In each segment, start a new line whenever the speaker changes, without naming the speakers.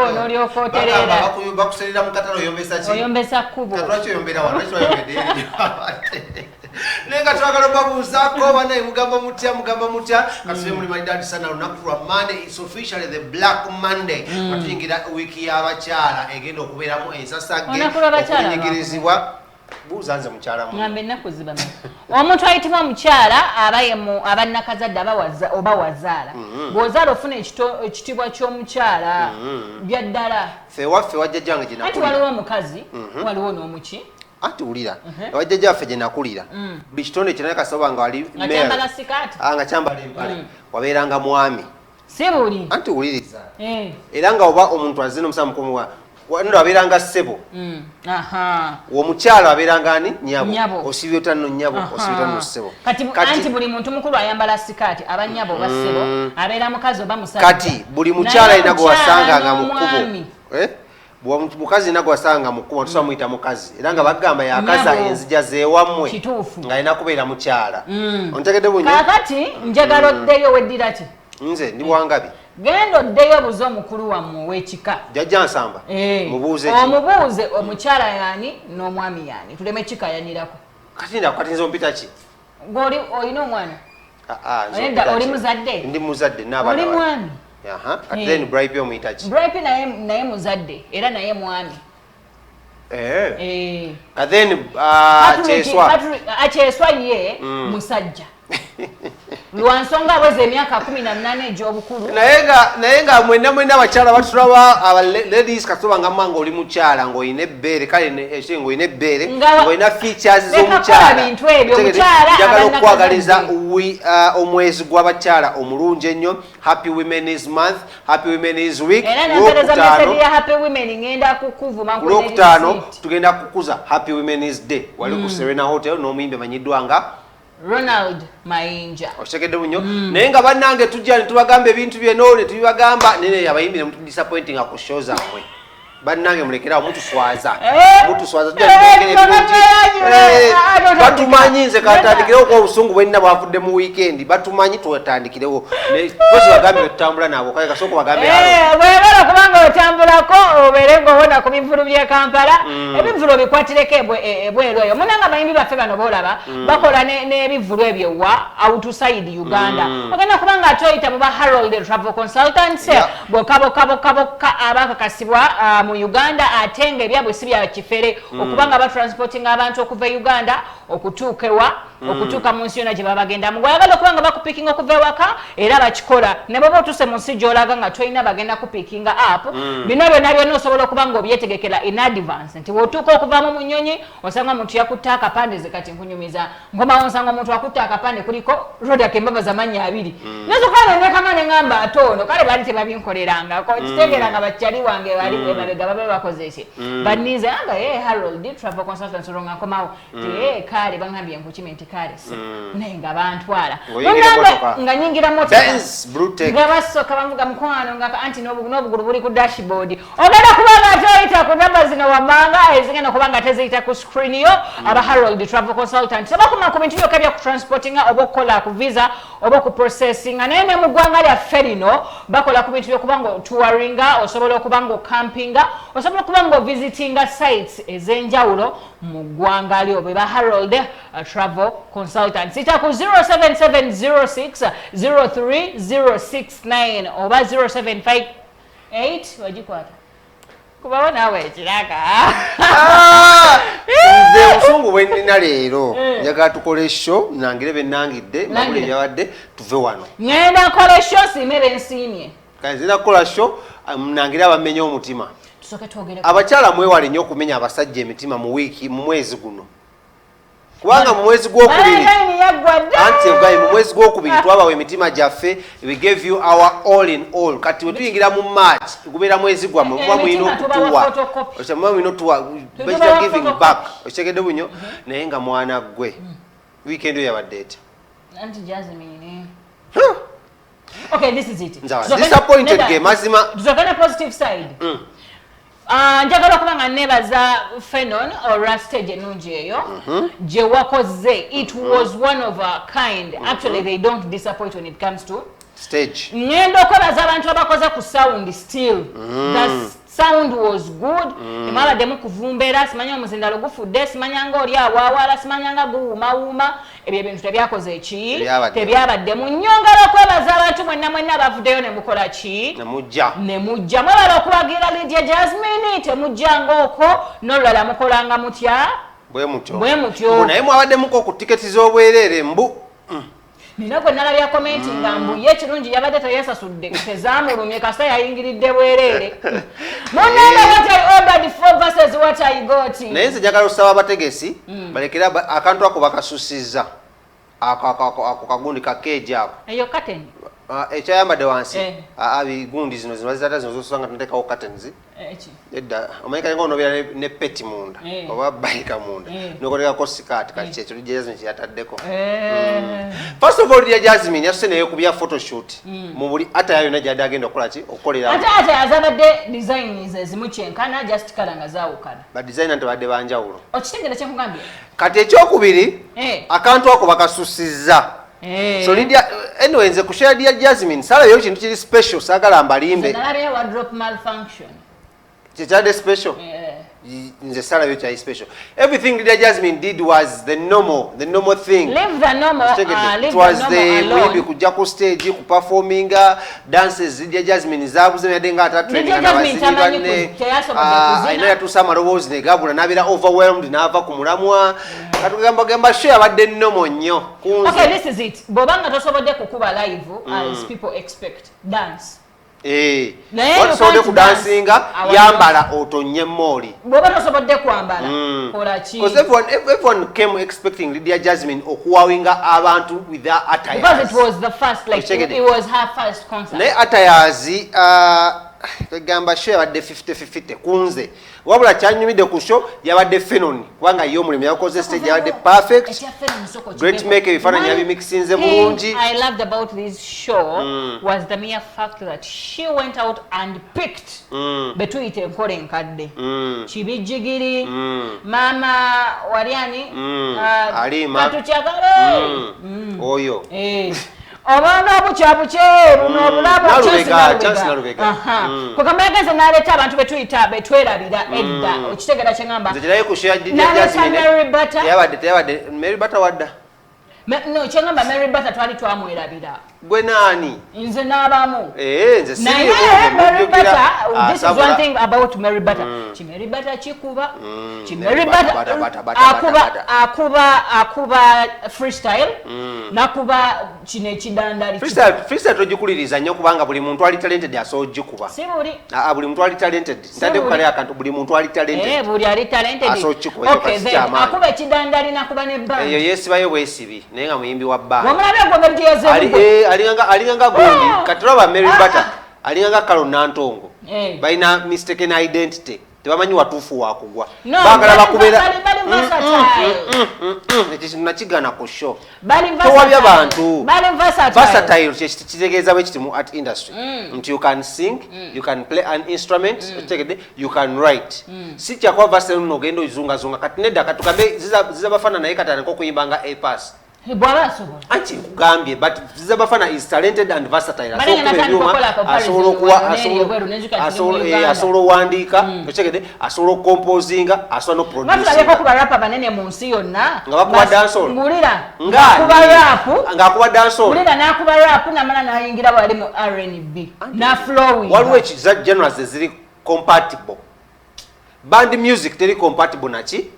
awo n'olyoka oterera.
Bakuserera mu katalo oyombesa ki?
Oyombesa kkubo.
Lwaki oyombera wano? Lwaki oyombedde? Nenga twagala babuuzaako banaye mugamba mutya kasube muli malidadi sana lunaku lwa Monday. It's officially the Black Monday. Atuyingira wiiki y'abakyala egenda okubeeramu ensasage okunyigirizibwa. Buuza nze mukyala mu.
Ngambe ennaku zibama. Omuntu ayitibwa omukyala abannakazadde oba wazaala. Bw'ozaala ofuna ekitiibwa ky'omukyala bya ddala.
Ffe waffe wajjajjange gye nakulira.
Anti waliwo omukazi, waliwo n'omuki.
Anti wulira wajjajjaffe gye nakulira buli kitonde kye naye kasoba nga wali
kyambala sikaati
nga kyambala empale wabeeranga mwami
si buli
anti wuliriza era nga oba omuntu azze n'omusala mukomuwa wano wabeeranga ssebo omukyala wabeeranga ani nyabo osibye otanno nyabo osibye otanno ssebo
anti buli muntu mukulu ayambala sikaati aba nyabo oba ssebo abeera mukazi oba musajja
kati buli mukyala alina gwe wasanganga mu kkubo mukazi nago wasanga mukuma tusa muyita mukazi era nga bagamba yakaza enzija zewammwe nga alina kubeera mukyala ontegedde bunyo
kakati njagala oddeyo weddira ki
nze ndi Wangabi
genda oddeyo buze omukulu wammwe ow'ekika
jjajja Nsamba mubuuze
omubuuze omukyala yaani n'omwami yaani tuleme kikayanirako
kati ndakukatinza ompita ki
goli olina omwana oli muzadde
ndi muzadde n'abaana
oli mwami
then bribe omuyita ki
bribe naye muzadde era naye mwami
then
akyeswa ye musajja lwansonga aweza emyaka 18 egy'obukulu
naye nga mwena abakyala batulaba aba ladies kasoba nga manga oli mukyala ng'olina ebbeere kale ekiri ng'olina ebbeere ng'olina features z'omukyala njagala okukwagaliza omwezi gw'abakyala omulungi ennyo Happy Women's Month Happy Women's Week Olwokutaano tugenda kukuza Happy Women's Day wali ku Serena Hotel n'omuyimbi amanyiddwa nga
Ronald Mayinja
okitegedde bunyo naye nga bannange tujja ne tubagamba ebintu byeno ne tubibagamba nene abayimbi ne mutu disappointing ku show zammwe bannange mulekerawo mutuswaza batumanyi nze katandikirewo kwa obusungu bwenina bwavudde mu weekend batumanyi tuwatandikirewo kozi bagambye otutambula nabo kale kasooka bagambe
bwebala kubanga otambulako obeere ng'owona ku bivulu by'e Kampala ebivulu obikwatireko ebweru eyo munanga abayimbi baffe bano boolaba bakola n'ebivulu ebyo wa outside Uganda ogenda kubanga ate oyita mu ba Harold Travel Consultants bokabokabokabokka abakakasibwa mu Uganda ate nga ebyabwe si bya kifere okubanga batransporting abantu okuva Uganda okutuuka mu nsi yonna gye babagenda mu gwayagala okubanga bakupikinga okuva ewaka era bakikola ne baba otuse mu nsi gy'olaga nga tolina bagenda kupikinga up bino byonna osobola okubanga obyetegekera in advance nti bw'otuuka okuvamu mu nnyonyi osanga omuntu yakutte akapande ze kati nkunyumiza nkomawo nsanga omuntu akutte akapande kuliko rodak embava zamannya 2 nezokale nekanga neŋŋamba ate ono kale baali tebabinkolerangako kitegeranga bakyali wange bali emabega babe bakoze ki bannize anga Harold Travel Consultants olwo nga nkomawo ti kale baŋŋambye nkukime nti kale naye nga bantwala nga nyingira motoka nga basooka bamuga mukwano nga anti n'obugulu buli ku dashboard ogenda kubanga ate oyita ku namba zino wammanga ezigenda kubanga teziyita ku screen yo aba Harold Travel Consultants bakuma ku bintu byokka bya kutransportinga oba okukola ku visa oba ku processinga naye ne mu ggwanga lyaffe lino bakola ku bintu byokubanga touringa osobola okubanga okampinga osobola okubanga ovisitinga sites ez'enjawulo mu ggwanga lyo be ba Harold Travel Consultants ita ku 077060309 oba 0758 wajikwata kubawo nawe ekiraka
nze obusungu bwe nnina leero njagala tukole show nangire bennangidde nabuli byabadde tuve wano
ngenda kola show simere nsiimye
kale nzira kukola show nangire abamenya omutima abakyala mwewale nnyo okumenya abasajja emitima mu wiiki mu mwezi guno kubanga mu mwezi gw'okubiri anti mu mwezi gw'okubiri twabawa emitima gyaffe we gave you our all in all kati we tuyingira mu March gubeera mwezi gwammwe muba mulina okutuwa giving back okitegedde bunyo naye nga mwana gwe weekend oyo yabadde etya
Lydia Jazmine okay this is it
disappointed game mazima
tuzogana positive side njagala okuba nga nebaza Fenon or stage ennungi eyo gye wakoze it was one of a kind actually they don't disappoint when it comes to
stage
ngenda okwebaza abantu abakoze ku sound still that's sound was good emwabaddemu kuvumbeera simanya omuzindalo gufudde simanya nga oli awaawala simanya nga guwuumawuuma ebyo ebintu tebyakoze eki tebyabaddemu nnyo ngalo okwebaza abantu mwenna bavuddeyo ne mukola ki ne mujja mwebala okubagira Lydia Jazmine temujjanga okwo n'olulala mukolanga mutya bwe mutyo
naye mwabaddemuko ku tiketi z'obwereere mbu
nina gwe nalabya komenti nga mbu ye ekirungi yabadde teyasasudde tezaamulumye kasita yayingiridde bwereere munene what I ordered for versus what I got
naye nze njagala osaba abategesi balekera akantu ako bakasusizza ako kagundi kakeeji ako
eyo kateni
ekyayambadde wansi bigundi zino bazizata zino zosanga tunateekawo curtains edda omanyika nga onobeera ne peti munda oba bayika munda nokotekako sikaati kati kyekyo Lydia Jazmine kyeyataddeko first of all Lydia Jazmine yasuse naye ku bya photoshoot mu buli ataya yonna gyadde agenda okukola ki okukolera
ate azabadde designs ezimu kyenkana just kala nga zaawukana
badesigner ntebadde banjawulo
okitegere kyenkugambye
kati ekyokubiri akantu ako bakasusizza so Lydia anyway nze kushare Lydia Jazmine salayo kintu kiri special sagala mbalimbe
nalabya wardrobe malfunction
kyade special nze salayo kyali special everything Lydia Jazmine did was the normal thing
leave the normal
it was the maybe kujja ku stage ku performing dances Lydia Jazmine zabuze yadde nga ata training na bazinyi ina yatusa amaloboozi ne gabula nabira overwhelmed nava ku mulamwa katugamba show yabadde normal nnyo kunze
okay this is it bobanga tosobodde kukuba live as people expect dance
watusode ku dansinga yambala otonye moli
bwoba tosobodde kwambala kola ki
because everyone came expecting Lydia Jazmine okuwawinga abantu with their attires
because it was the first like it was her first concert
naye attires gamba show yabadde 50-50 kunze wabula kyanyumidde ku show yabadde phenon kubanga yo omulimu yakoze stage yabadde perfect great make ebifaananyi yabimixinze bulungi
I loved about this show was the mere fact that she went out and picked betuyite enkole enkadde kibijjigiri mama waliani
alima
katukyagale
oyo
obanga bukyabuceeru n'obulaba
Nalubega
kukamageze n'aleeta abantu betwerabira edda okitegera kye ngamba
nze kirayo ku share Lydia Jazmine teyabadde Mary Butter wadda
no kye ngamba Mary Butter twali twamwerabira
gwe naani
nze n'abamu
nze
naye Mary Butter this is one thing about Mary Butter Mary Butter kikuba Mary Butter akuba freestyle nakuba kino ekidandali
freestyle togikuliriza nnyo kubanga buli muntu ali talented asobola ogikuba
si buli
buli muntu ali talented ntadde kukale akantu buli muntu ali talented
buli ali talented
asobola okikuba
okay then akuba ekidandali nakuba ne band
eyo yeesibayo bwesibi naye nga muyimbi wa band
wamulabe gwe ngeri
alinganga gundi katulaba Mary Butter alinganga Kalo Nantongo balina mistaken identity tebamanyi watuufu wakugwa bagala bakubeera ekyo nakigana ku show tewabya bantu versatile kitegeeza bwe kiti mu art industry nti you can sing you can play an instrument you can write si kyakuba versatile nno ogenda oyizungazunga kati nedda katugambe zizabafana naye katanako okuyimbanga apas anti nkugambye but zizabafana is talented and versatile asobola owandiika okitegedde asobola okomposinga asobola
noproduceakubarapa banene mu nsi yonna
nga bakuba dansol ng'akuba dansol
nakuba rap namala nayingira bwali mu R&B na flowing
waliwo ekiza genres eziri compatible band music teri compatible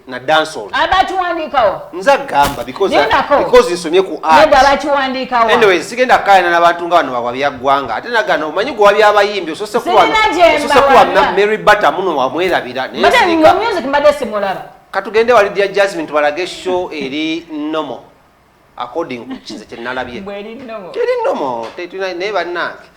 na dancehall
abatuwandikawo
nza gamba because nsomye ku art
abatuwandikawo
anyway sigenda kayana n'abantu nga bano babyaggwanga ate nagana omanyi gwe wabyabayimbi osose kuwa Mary Butter muno wamwerabira
music mbadde simulaba
katugende wa Lydia Jazmine tubalage show eri normal according ku kize kye nalabye eri normal tetuna naye bannange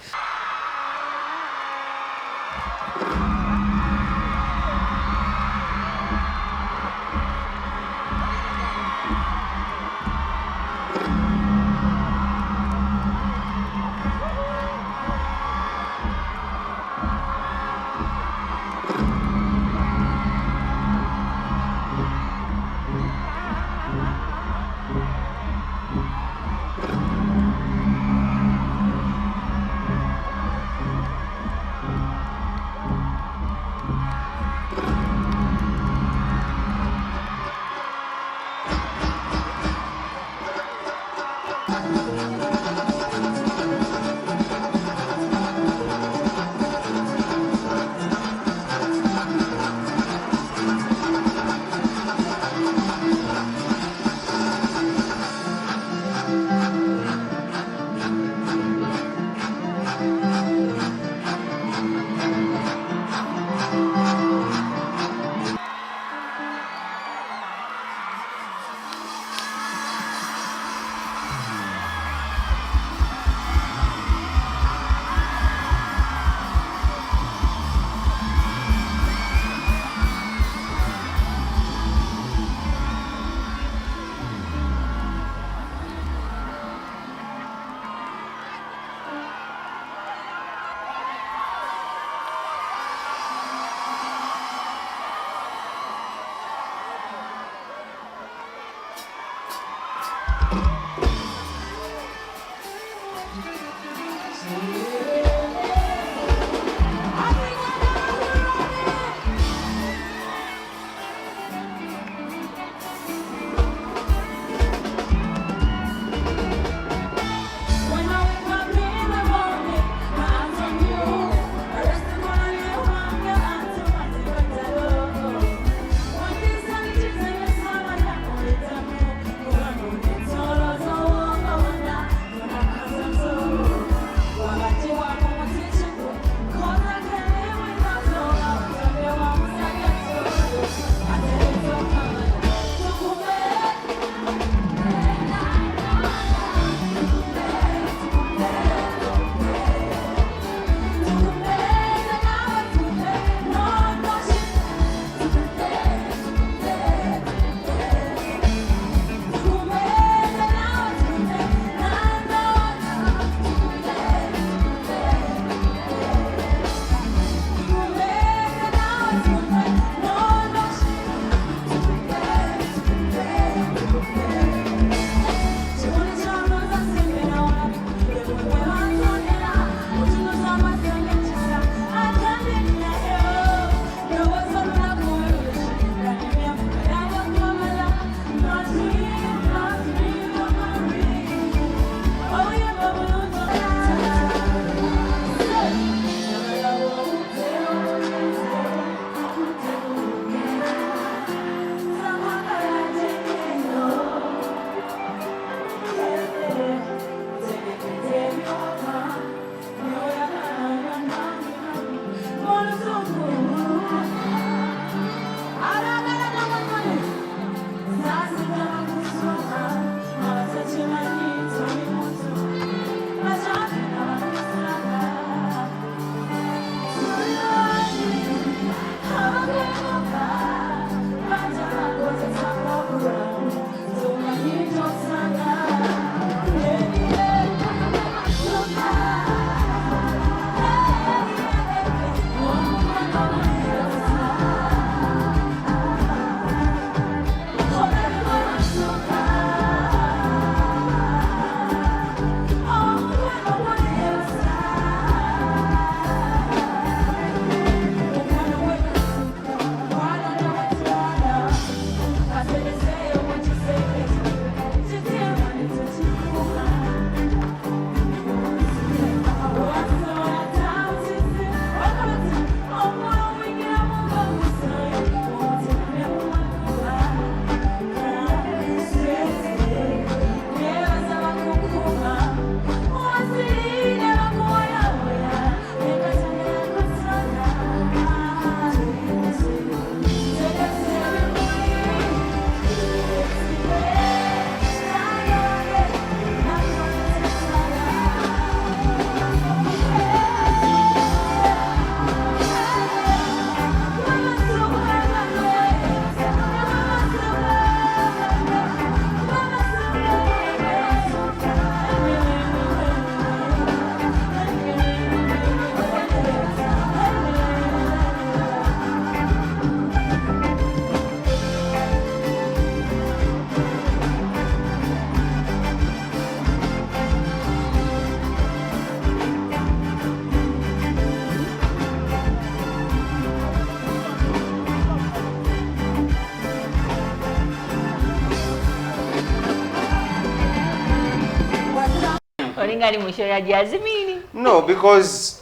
Olingali mwisho ya Jazmine.
No, because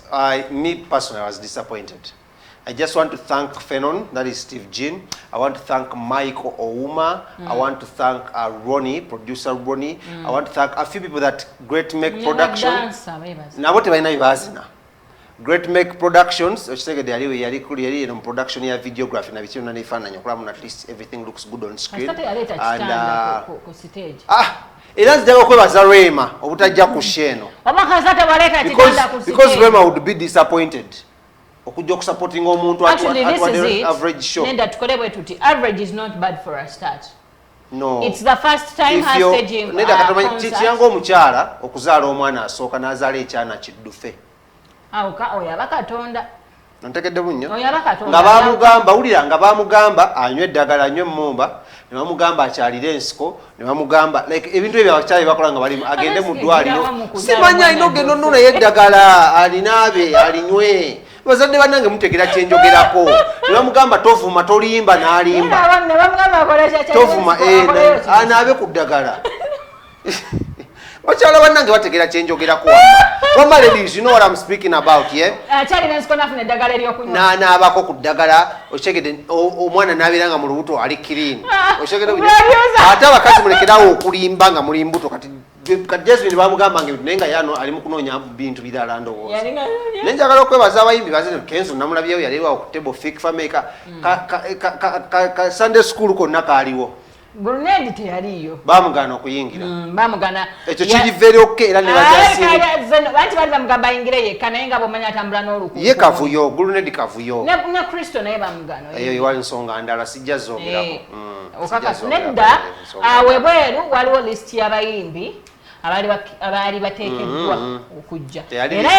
me personally I was disappointed. I just want to thank Fenon, that is Steve Jean. I want to thank Michael Ouma. I want to thank Ronnie, producer Ronnie. I want to thank a few people that Great Make Production. Na wote baina ibazina. Great Make Productions, ochitege yali kuli production ya videography na bichino nifana nyokulamuna at least everything looks good on screen. And
ku stage.
Era nzija kwebaza Rema obutajja ku sheno.
Omakazata baleta kitanda ku stage.
Because Rema would be disappointed. Okujja supporting omuntu at average show.
Nenda tukolebwe tuti average is not bad for a start.
No.
It's the first time her staging.
Nenda katomanyi kiyango omukyala okuzaala omwana asooka n'azaala ekyana kiddufe.
Oya bakatonda.
Ntekedde bunyo nga bamugamba ulira nga bamugamba anywe eddagala anywe mmumba ne bamugamba akyalire ensiko ne bamugamba like ebintu ebyo abakyali bakola nga bali agende mu ddwaliro simanya ino gendo nno naye eddagala alinabe alinywe bazadde bannange mutegera kyenjogerako ne bamugamba tovuma tolimba n'alimba tovuma anaabe ku ddagala Wachala bannange bategera kyenjogerako wama ladies, you know what I'm speaking about, yeah? N'anaabako ku ddagala okyegedde omwana n'abeera nga mu lubuto ali clean ate abakazi mulekerawo okulimba nga muli mbuto kati Jazmine bamugamba naye nga yano ali mu kunoonya bintu birala ndowooza naye njagala okwebaza abayimbi bazine Kenzo namulabyewo yaleerwawo ku table fik fameka ka Sunday school konna kaaliwo
Grenade teyaliyo
bamugana okuyingira
bamugana
ekyo kiri very okay era ne bazasiba
bantu bali bamugamba ingire yekka naye nga bomanya atambula n'olukuku
ye kavuyo grenade kavuyo
ne Kristo naye bamugana
eyo yewali nsonga ndala sijja zoogerako
okakasi nedda awe bweru waliwo list y'abayimbi abaali bateekeddwa okujja era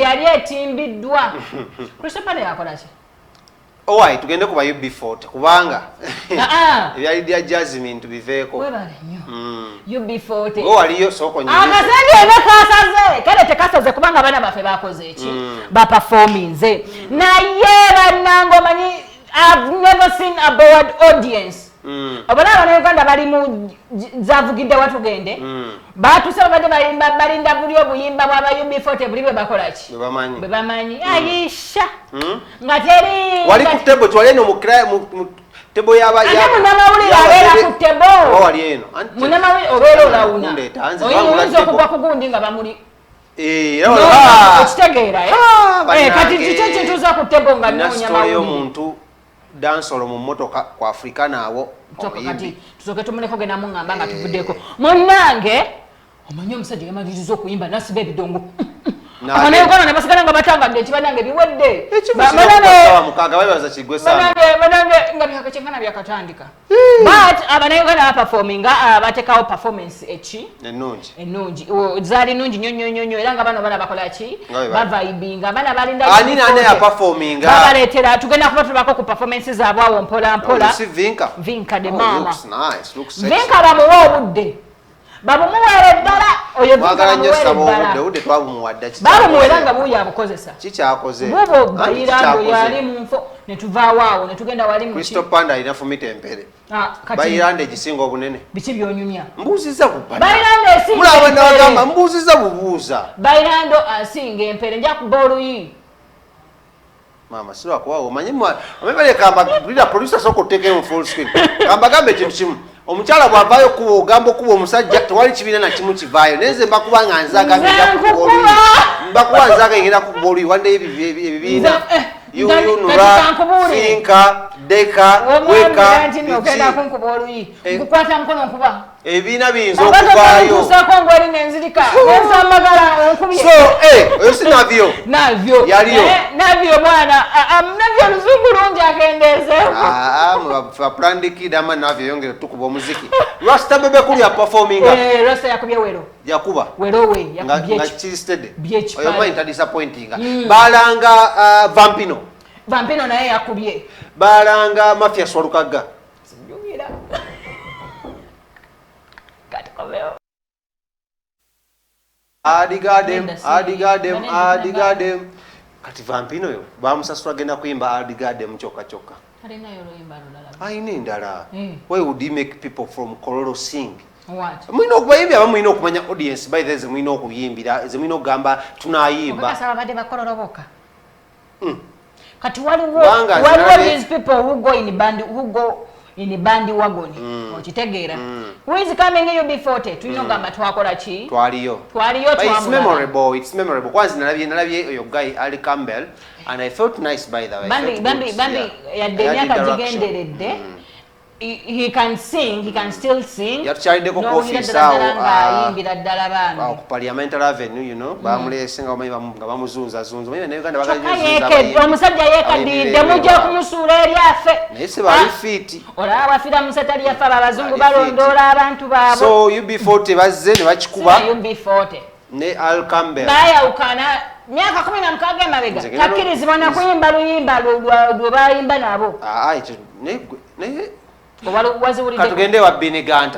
yali etimbiddwa Kristo pane yakola ki
Owai tugende kuba UB40 kubanga ebya Lydia Jazmine tubiveeko
webale nnyo UB40
waliyo soko nyingi
akasenge ebekasaze kale tekasaze kubanga abana baffe bakoze eki ba performinze naye bannango manyi I've never seen a bored audience abana Uganda bali mu zavugidde watugende batusaba bade balinda buli obuyimba bwa UB40 buli bwe bakola ki bwe bamanyi ayisha ngateri
wali ku tebo twali no mu tebo yaba ya
munamawuli abera ku tebo
wali eno
munamawuli obera olawuna oyinza okuba kugundi nga bamuli okitegeera kati kiki kintu za ku tebo nga noonya mawuli
omuntu dansolo mu motoka kwa Afrika naawo
kati tusoke tumuleko gena mungamba nga tuvuddeko munnange omanyi omusajja yamaliriza okuyimba nasiba ebidongo Uganda ne basigala nga batangadde ekibanange biwedde banange nga byakakyengana byakatandika but Uganda baperforminga batekawo performance eki ennungi zaali nnungi nnyo era nga bano bana bakola ki bavibinga abana balinda babaleetera tugenda kuba tulabako ku performance zaabwe awo mpola Vinka de mama Vinka bamuwa obudde babumuwere eddala oyo babumuwera nga buuyo abukozesa bubo Bayirando yali mu nfo ne tuvaawo awo ne tugenda wali
Kristo Panda alina fumita empere Bayirando egisinga obunene
biki byonyumya
mbuuziza
Bayirando
mbuuziza bubuuza
Bayirando asinga empere nja kuba oluyi
Mama sirwa kwawo manyi amebale kamba bulira producer soko take on full screen kamba gambe ekintu kimu omukyala bwavaayo kuba ogambo kuba omusajja tewali kibiina na kimu kivaayo nenze mbakuba nga nzaaga mbakuba nzaaga ngenda kuba oluyi wande ebibiina Nura, Finka, Deka, Weka, Ebina binzo okuvaayo. So, oyo si navyo.
Navyo.
Yaliyo.
Navyo mwana. Navyo luzungu lungi agendezeeko.
Faplandiki dama navyo yongere tukuba omuziki. Rasta bebe kuli ya performinga.
Rasta yakubye wero.
Yakuba.
Wero we.
Nga chistede.
BH.
Oyo mwa disappointinga. Balanga Vampino.
Vampino naye yakubye.
Balanga Mafia Swarukaga.
Sijugira. Katukomeo.
Adigadem. Kati Vampino yo bamusasula genda kuyimba Adigadem choka.
Alina yo loyimba lulala.
Ayina endala. Why would he make people from Kololo sing?
What?
Mwino okubayimba abamwino okumanya audience by the mwino okuyimbira mwino gamba tunayimba.
Okasa abade bakololo boka. Kati waliwo these people who go in band wagon okitegeera who is coming in UB40 tulina ogamba twakola ki
twaliyo but it's memorable kwanza nalabye oyo guy Ali Campbell and I felt nice by the way
bambi yadde emyaka gigenderedde he can sing, he can still sing.
Yatukyaliddeko ku office awo ku Parliamentary Avenue, you know, bamuleesenga nga bamuzunzazunza.
Omusajja yeekaddiridde mujja kumusuula eri affe.
Naye se bali fiiti.
Olaba wafiira mu setali yaffe abazungu balondoola abantu baabwe.
So UB40 bazze ne bakikuba.
UB40.
Ne Al Campbell.
Bayawukana myaka 16 emabega takkirizibwa na kuyimba luyimba lwe bayimba nabo.
Katugende wa Biniganta.